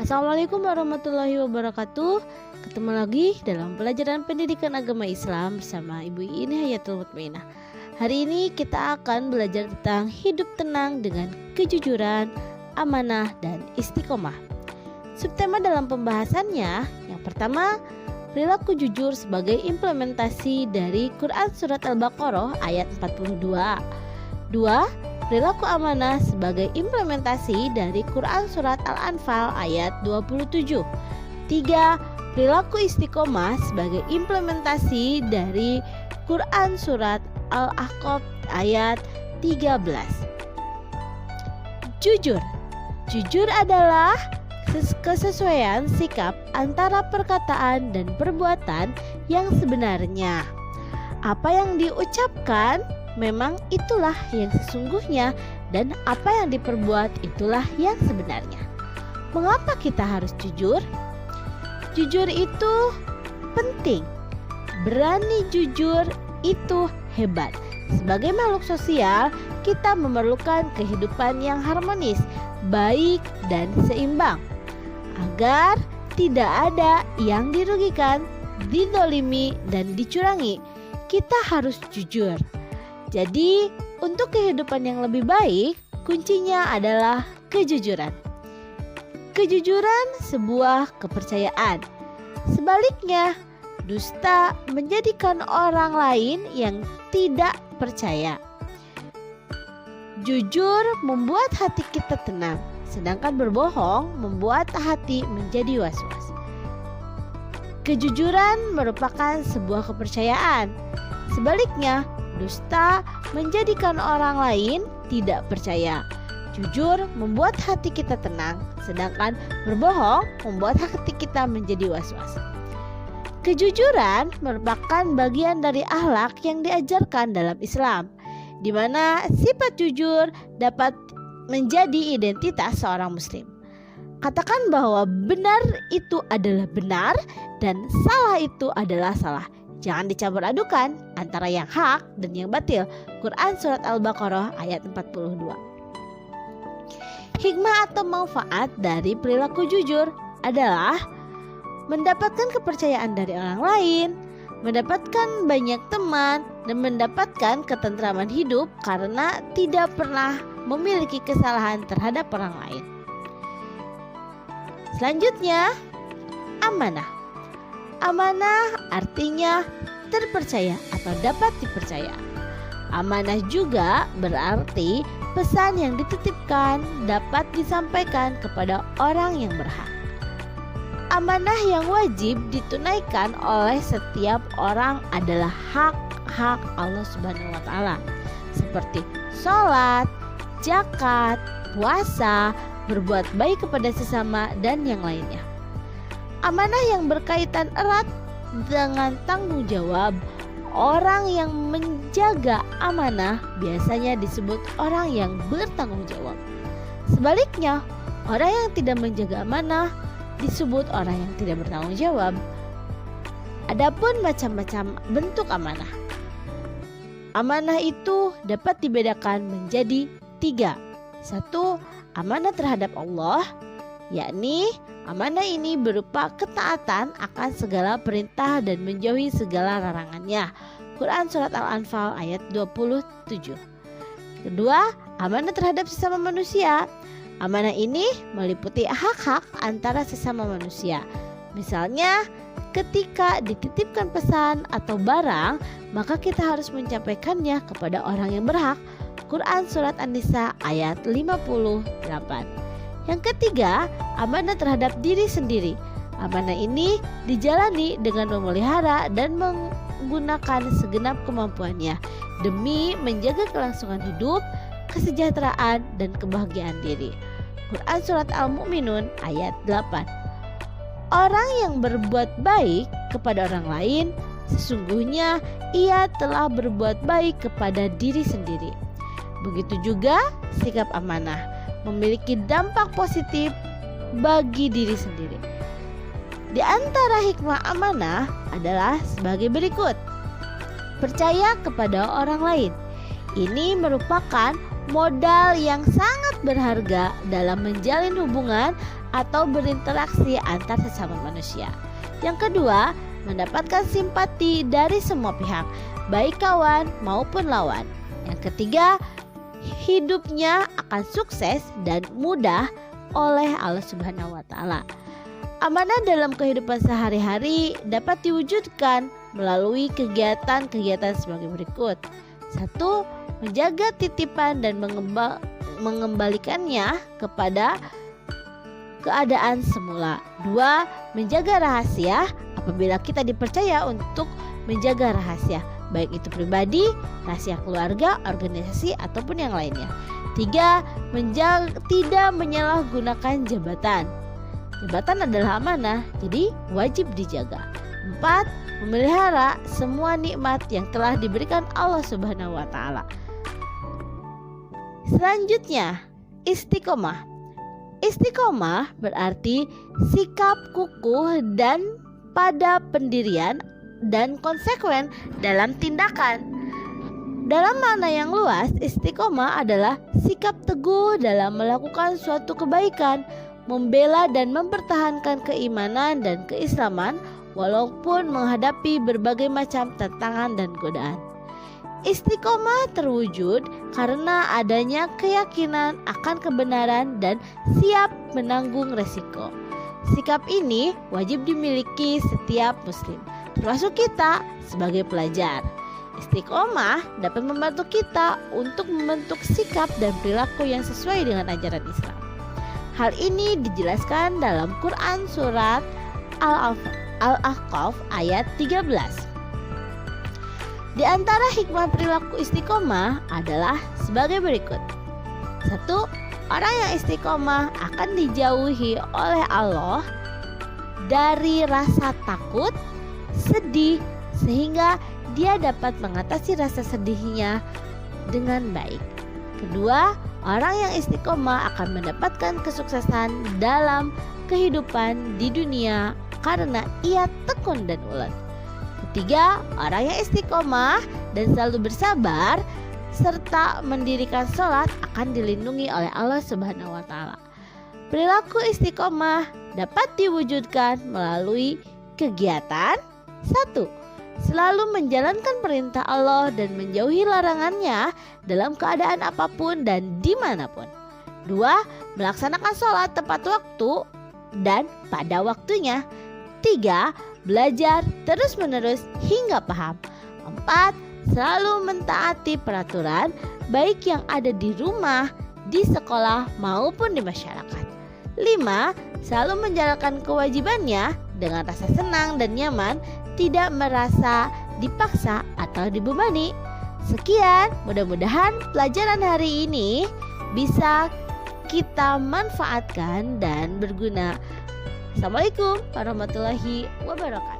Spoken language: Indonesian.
Assalamualaikum warahmatullahi wabarakatuh. Ketemu lagi dalam pelajaran pendidikan agama Islam bersama Ibu Ini Hayatul Mutmainah. Hari ini kita akan belajar tentang hidup tenang dengan kejujuran, amanah, dan istiqomah. Subtema dalam pembahasannya yang pertama, perilaku jujur sebagai implementasi dari Quran Surat Al-Baqarah ayat 42. 2. Perilaku amanah sebagai implementasi dari Quran Surat Al-Anfal ayat 27. 3. Perilaku istiqomah sebagai implementasi dari Quran Surat Al-Ahqaf ayat 13. Jujur. Jujur adalah kesesuaian sikap antara perkataan dan perbuatan yang sebenarnya. Apa yang diucapkan memang itulah yang sesungguhnya, dan apa yang diperbuat itulah yang sebenarnya. Mengapa kita harus jujur? Jujur itu penting. Berani jujur itu hebat. Sebagai makhluk sosial, kita memerlukan kehidupan yang harmonis, baik, dan seimbang, agar tidak ada yang dirugikan, dizolimi, dan dicurangi. Kita harus jujur. Jadi, untuk kehidupan yang lebih baik, kuncinya adalah kejujuran. Kejujuran sebuah kepercayaan. Sebaliknya, dusta menjadikan orang lain yang tidak percaya. Jujur membuat hati kita tenang, sedangkan berbohong membuat hati menjadi was-was. Kejujuran merupakan sebuah kepercayaan. Sebaliknya, dusta menjadikan orang lain tidak percaya. Jujur membuat hati kita tenang, sedangkan berbohong membuat hati kita menjadi was-was. Kejujuran merupakan bagian dari akhlak yang diajarkan dalam Islam, di mana sifat jujur dapat menjadi identitas seorang muslim. Katakan bahwa benar itu adalah benar dan salah itu adalah salah. Jangan dicampur adukan antara yang hak dan yang batil. Quran Surat Al-Baqarah ayat 42. Hikmah atau manfaat dari perilaku jujur adalah mendapatkan kepercayaan dari orang lain, mendapatkan banyak teman, dan mendapatkan ketentraman hidup karena tidak pernah memiliki kesalahan terhadap orang lain. Selanjutnya, amanah. Amanah artinya terpercaya atau dapat dipercaya. Amanah juga berarti pesan yang dititipkan dapat disampaikan kepada orang yang berhak. Amanah yang wajib ditunaikan oleh setiap orang adalah hak-hak Allah Subhanahu wa Ta'ala, seperti sholat, zakat, puasa, berbuat baik kepada sesama, dan yang lainnya. Amanah yang berkaitan erat dengan tanggung jawab. Orang yang menjaga amanah biasanya disebut orang yang bertanggung jawab. Sebaliknya, orang yang tidak menjaga amanah disebut orang yang tidak bertanggung jawab. Adapun macam-macam bentuk amanah. Amanah itu dapat dibedakan menjadi 3. 1. Amanah terhadap Allah, yakni amanah ini berupa ketaatan akan segala perintah dan menjauhi segala larangannya. Quran Surat Al-Anfal ayat 27. Kedua, amanah terhadap sesama manusia. Amanah ini meliputi hak-hak antara sesama manusia. Misalnya, ketika dititipkan pesan atau barang, maka kita harus menyampaikannya kepada orang yang berhak. Quran Surat An-Nisa ayat 58. Yang ketiga, amanah terhadap diri sendiri. Amanah ini dijalani dengan memelihara dan menggunakan segenap kemampuannya demi menjaga kelangsungan hidup, kesejahteraan, dan kebahagiaan diri. Quran Surat Al-Mu'minun ayat 8. Orang yang berbuat baik kepada orang lain, sesungguhnya ia telah berbuat baik kepada diri sendiri. Begitu juga sikap amanah memiliki dampak positif bagi diri sendiri. Di antara hikmah amanah adalah sebagai berikut. Percaya kepada orang lain. Ini merupakan modal yang sangat berharga dalam menjalin hubungan atau berinteraksi antar sesama manusia. Yang kedua, mendapatkan simpati dari semua pihak, baik kawan maupun lawan. Yang ketiga, hidupnya akan sukses dan mudah oleh Allah Subhanahu wa taala. Amanah dalam kehidupan sehari-hari dapat diwujudkan melalui kegiatan-kegiatan sebagai berikut. 1. Menjaga titipan dan mengembalikannya kepada keadaan semula. 2. Menjaga rahasia apabila kita dipercaya untuk menjaga rahasia, baik itu pribadi, rahasia keluarga, organisasi, ataupun yang lainnya. 3. Tidak menyalahgunakan jabatan. Jabatan adalah amanah, jadi wajib dijaga. 4. Memelihara semua nikmat yang telah diberikan Allah Subhanahu wa taala. Selanjutnya, istiqomah. Istiqomah berarti sikap kukuh dan pada pendirian dan konsekuen dalam tindakan. Dalam makna yang luas, istiqomah adalah sikap teguh dalam melakukan suatu kebaikan, membela dan mempertahankan keimanan dan keislaman walaupun menghadapi berbagai macam tantangan dan godaan. Istiqomah terwujud karena adanya keyakinan akan kebenaran dan siap menanggung resiko. Sikap ini wajib dimiliki setiap muslim, termasuk kita sebagai pelajar. Istiqomah dapat membantu kita untuk membentuk sikap dan perilaku yang sesuai dengan ajaran Islam. Hal ini dijelaskan dalam Quran surat Al-Ahqaf ayat 13. Di antara hikmah perilaku istiqomah adalah sebagai berikut. 1. Orang yang istiqomah akan dijauhi oleh Allah dari rasa takut, sedih, sehingga dia dapat mengatasi rasa sedihnya dengan baik. Kedua, orang yang istiqomah akan mendapatkan kesuksesan dalam kehidupan di dunia karena ia tekun dan ulet. Ketiga, orang yang istiqomah dan selalu bersabar serta mendirikan sholat akan dilindungi oleh Allah Subhanahu wa taala. Perilaku istiqomah dapat diwujudkan melalui kegiatan 1. Selalu menjalankan perintah Allah dan menjauhi larangannya dalam keadaan apapun dan dimanapun. 2. Melaksanakan sholat tepat waktu dan pada waktunya. 3. Belajar terus-menerus hingga paham. 4. Selalu mentaati peraturan baik yang ada di rumah, di sekolah maupun di masyarakat. 5. Selalu menjalankan kewajibannya dengan rasa senang dan nyaman, tidak merasa dipaksa atau dibebani. Sekian, mudah-mudahan pelajaran hari ini bisa kita manfaatkan dan berguna. Assalamualaikum warahmatullahi wabarakatuh.